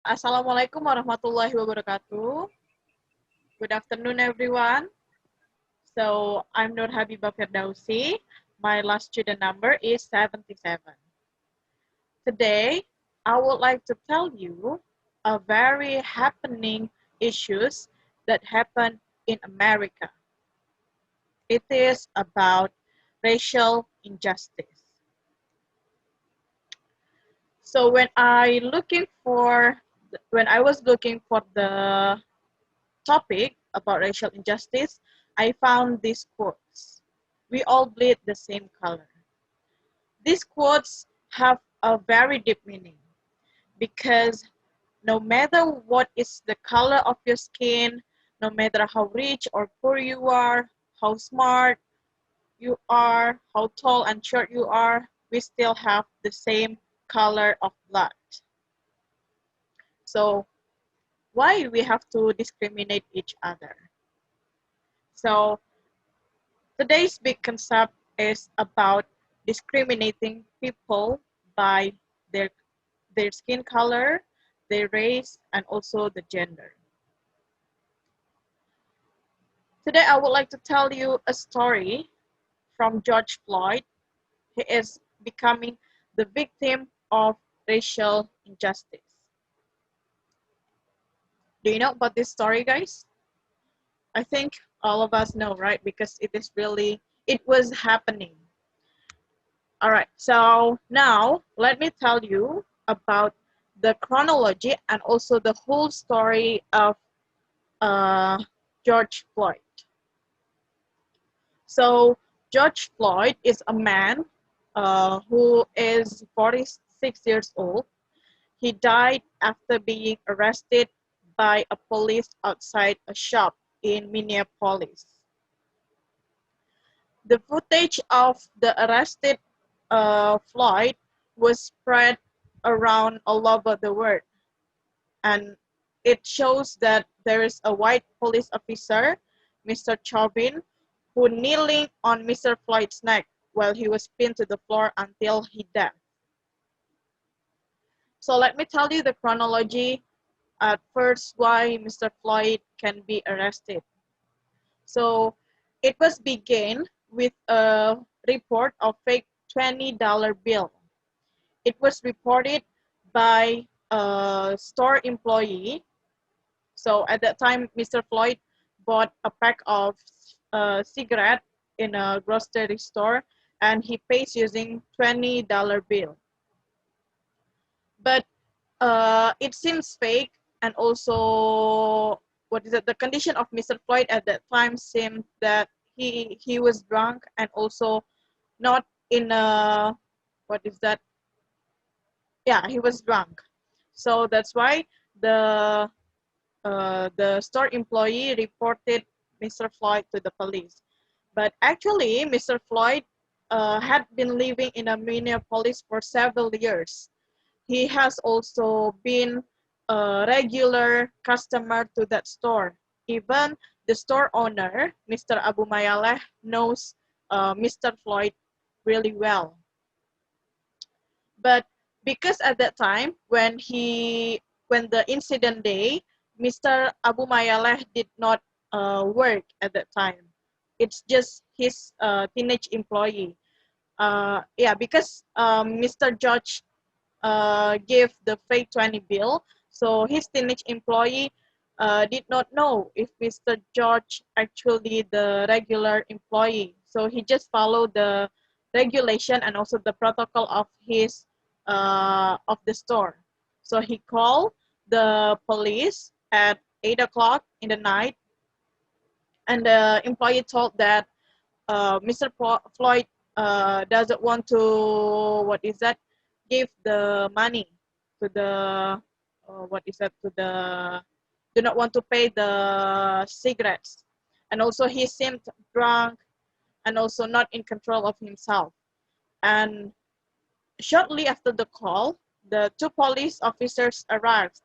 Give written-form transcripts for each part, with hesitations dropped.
Assalamualaikum warahmatullahi wabarakatuh. Good afternoon, everyone. So I'm Nurhabiba Firdausy. My last student number is 77. Today, I would like to tell you a very happening issues that happen in America. It is about racial injustice. So when I was looking for the topic about racial injustice, I found these quotes. We all bleed the same color. These quotes have a very deep meaning because no matter what is the color of your skin, no matter how rich or poor you are, how smart you are, how tall and short you are, we still have the same color of blood. So why we have to discriminate each other? So today's big concept is about discriminating people by their skin color, their race, and also the gender. Today I would like to tell you a story from George Floyd. He is becoming the victim of racial injustice. Do you know about this story, guys? I think all of us know, right? Because it was happening. All right, so now let me tell you about the chronology and also the whole story of uh, George Floyd. So George Floyd is a man who is 46 years old. He died after being arrested by a police outside a shop in Minneapolis. The footage of the arrested Floyd was spread around all over the world, and it shows that there is a white police officer, Mr. Chauvin, who kneeling on Mr. Floyd's neck while he was pinned to the floor until he died. So let me tell you the chronology at first why Mr. Floyd can be arrested. So it was began with a report of fake $20 bill. It was reported by a store employee. So at that time, Mr. Floyd bought a pack of cigarette in a grocery store, and he pays using $20 bill. But it seems fake, and also what is it? The condition of Mr. Floyd at that time seemed that he was drunk and also not in a what is that? Yeah, he was drunk. So that's why the the store employee reported Mr. Floyd to the police. But actually, Mr. Floyd had been living in a Minneapolis for several years. He has also been a regular customer to that store. Even the store owner, Mr. Abu Mayaleh, knows Mr. Floyd really well. But because at that time, when the incident day, Mr. Abu Mayaleh did not work at that time. It's just his teenage employee. Yeah, because Mr. George gave the fake 20 bill. So his teenage employee did not know if Mr. George actually the regular employee. So he just followed the regulation and also the protocol of the store. So he called the police at 8 o'clock in the night, and the employee told that Mr. Floyd doesn't want to give the money to the to the do not want to pay the cigarettes, and also he seemed drunk and also not in control of himself. And shortly after the call, the two police officers arrived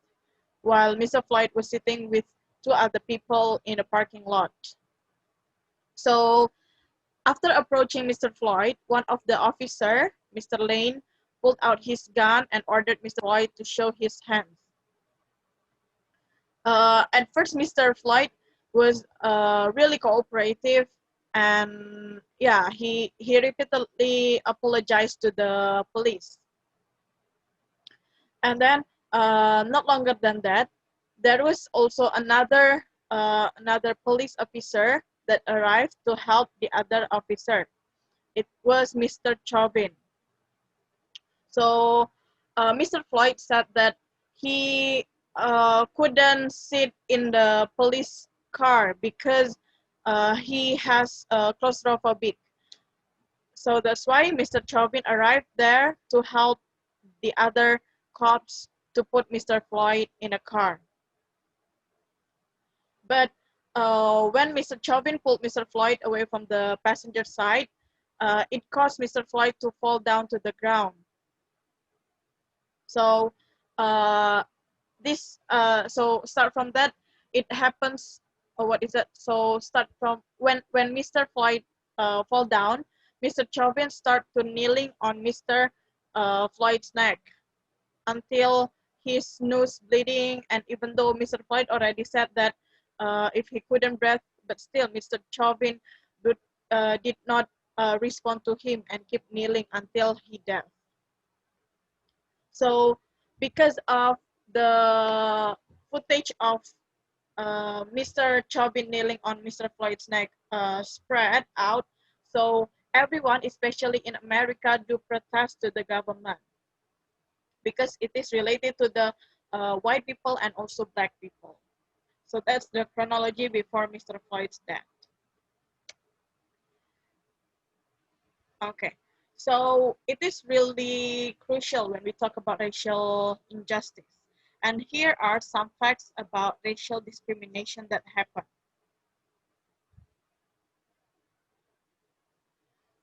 while Mr. Floyd was sitting with two other people in the parking lot. So after approaching Mr. Floyd, one of the officer, Mr. Lane, pulled out his gun and ordered Mr. Floyd to show his hands. At first, Mr. Floyd was really cooperative, and yeah, he repeatedly apologized to the police. And then, not longer than that, there was also another police officer that arrived to help the other officer. It was Mr. Chauvin. So Mr. Floyd said that he couldn't sit in the police car because he has claustrophobic. So that's why Mr. Chauvin arrived there to help the other cops to put Mr. Floyd in a car. But when Mr. Chauvin pulled Mr. Floyd away from the passenger side, it caused Mr. Floyd to fall down to the ground. So uh, so start from that, it happens, or what is it? So start from when Mr. Floyd fall down, Mr. Chauvin start to kneeling on Mr. Floyd's neck until his nose bleeding. And even though Mr. Floyd already said that if he couldn't breathe, but still Mr. Chauvin did not respond to him and keep kneeling until he died. So because of the footage of Mr. Chauvin kneeling on Mr. Floyd's neck spread out, so everyone, especially in America, do protest to the government because it is related to the white people and also black people. So that's the chronology before Mr. Floyd's death. Okay, so it is really crucial when we talk about racial injustice. And here are some facts about racial discrimination that happen.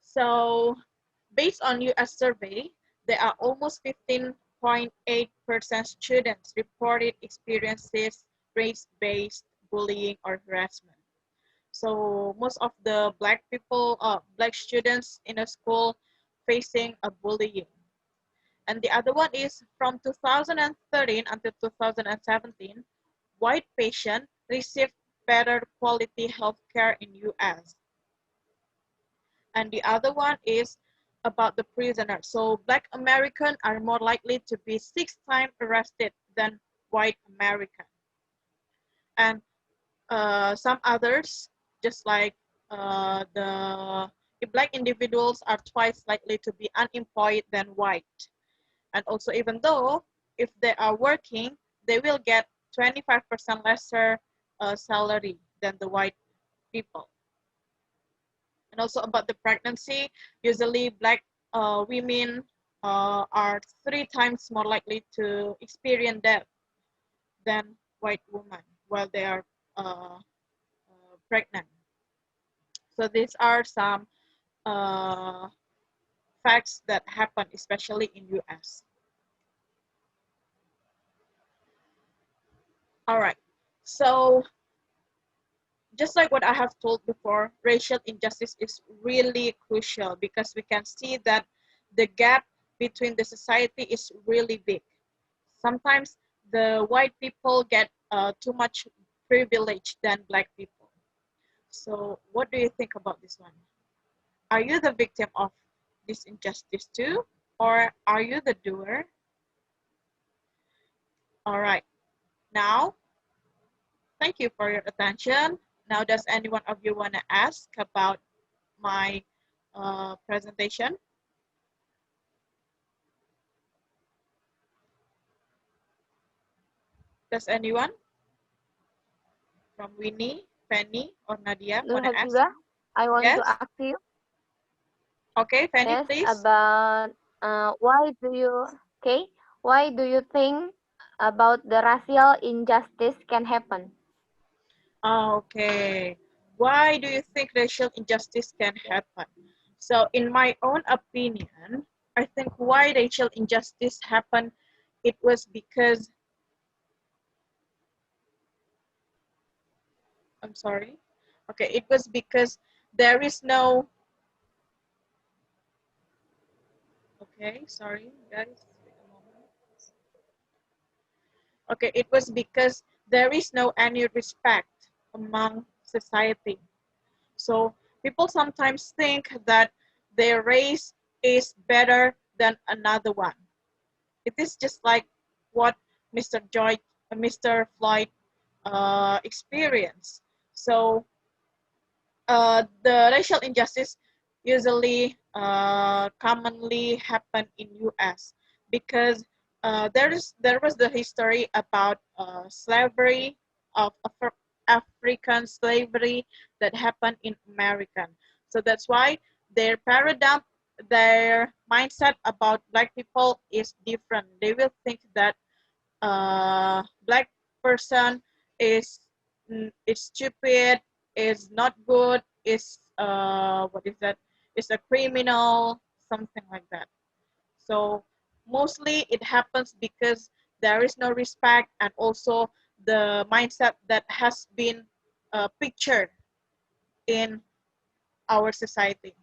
So based on US survey, there are almost 15.8% students reported experiences race-based bullying or harassment. So most of the black people, black students in a school facing a bullying. And the other one is from 2013 until 2017, white patients received better quality healthcare in US. And the other one is about the prisoners. So black Americans are more likely to be 6 times arrested than white Americans. And some others, just like the black individuals are twice likely to be unemployed than white. And also, even though if they are working, they will get 25% lesser salary than the white people. And also about the pregnancy, usually black women are 3 times more likely to experience death than white women while they are pregnant. So these are some uh, facts that happen, especially in US. All right, so just like what I have told before, racial injustice is really crucial because we can see that the gap between the society is really big. Sometimes the white people get too much privilege than black people. So what do you think about this one? Are you the victim of this injustice too? Or are you the doer? All right, now, thank you for your attention. Now, does anyone of you want to ask about my presentation? Does anyone from Winnie, Fanny, or Nadia want to ask? Nurhabiba, I want Yes? to ask you. Okay, Fanny, Yes, please. about why do you think about the racial injustice can happen? Okay. Why do you think racial injustice can happen? So, in my own opinion, I think why racial injustice happened, it was because, I'm sorry. Okay, it was because there is no, okay, sorry, guys. Wait a moment. Okay, it was because there is no any respect among society. So people sometimes think that their race is better than another one. It is just like what Mr. Floyd experienced. So the racial injustice usually commonly happen in US because there was the history about slavery of African slavery that happened in American. So that's why their paradigm, their mindset about black people is different. They will think that black person is is stupid, is not good, is what is that? Is a criminal, something like that. So mostly it happens because there is no respect and also the mindset that has been pictured in our society.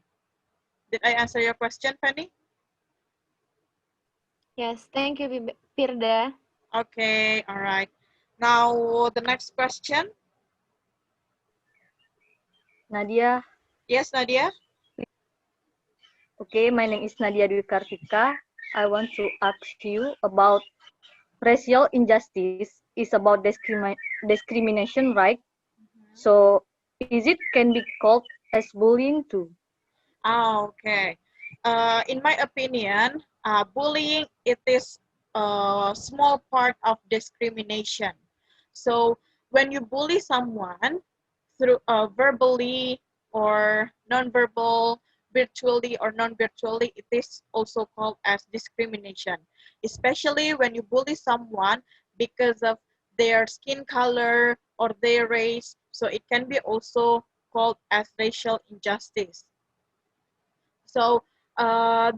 Did I answer your question, Penny? Yes, thank you, Firda. Okay, all right. Now the next question. Nadia. Yes, Nadia. Okay, my name is Nadia Dwi Kartika. I want to ask you about racial injustice is about discrimination, right? So is it can be called as bullying too? Okay. In my opinion, bullying it is a small part of discrimination. So when you bully someone through verbally or non-verbal, virtually or non-virtually, it is also called as discrimination. Especially when you bully someone because of their skin color or their race, so it can be also called as racial injustice. So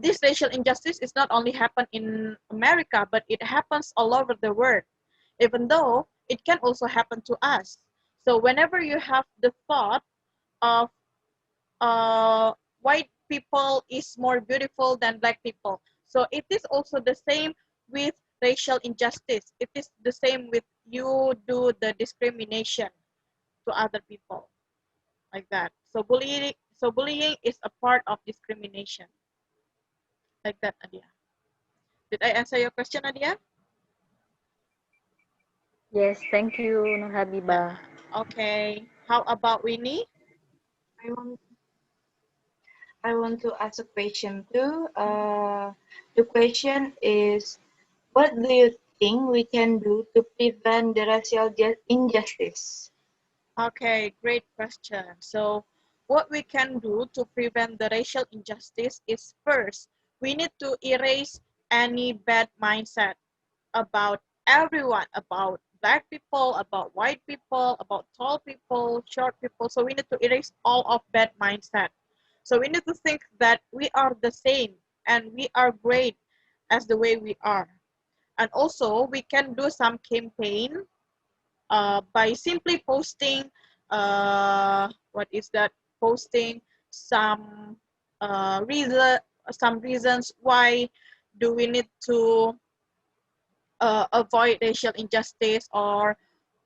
this racial injustice is not only happen in America, but it happens all over the world, even though it can also happen to us. So whenever you have the thought of white people is more beautiful than black people, so it is also the same with racial injustice. It is the same with you do the discrimination to other people like that. So bullying is a part of discrimination. Like that, Nadia. Did I answer your question, Nadia? Yes, thank you, Yeah. Nurhabiba. Okay. How about Winnie? I want I want to ask a question too. The question is, what do you think we can do to prevent the racial injustice? Okay, great question. So, what we can do to prevent the racial injustice is first, we need to erase any bad mindset about everyone, about black people, about white people, about tall people, short people. So we need to erase all of bad mindset. So we need to think that we are the same and we are great as the way we are. And also we can do some campaign by simply posting, what is that? Posting some some reasons why do we need to avoid racial injustice, or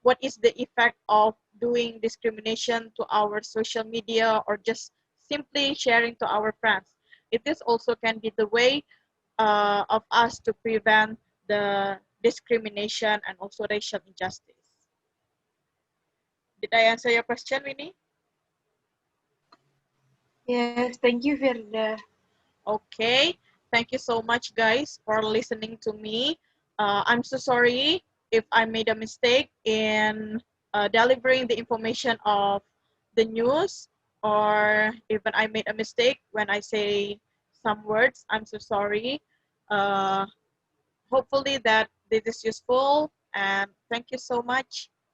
what is the effect of doing discrimination to our social media, or just simply sharing to our friends. It is also can be the way of us to prevent the discrimination and also racial injustice. Did I answer your question, Winnie? Yes, thank you, Verda. Okay, thank you so much, guys, for listening to me. I'm so sorry if I made a mistake in delivering the information of the news, or even I made a mistake when I say some words. I'm so sorry. Uh, Hopefully that this is useful, and thank you so much.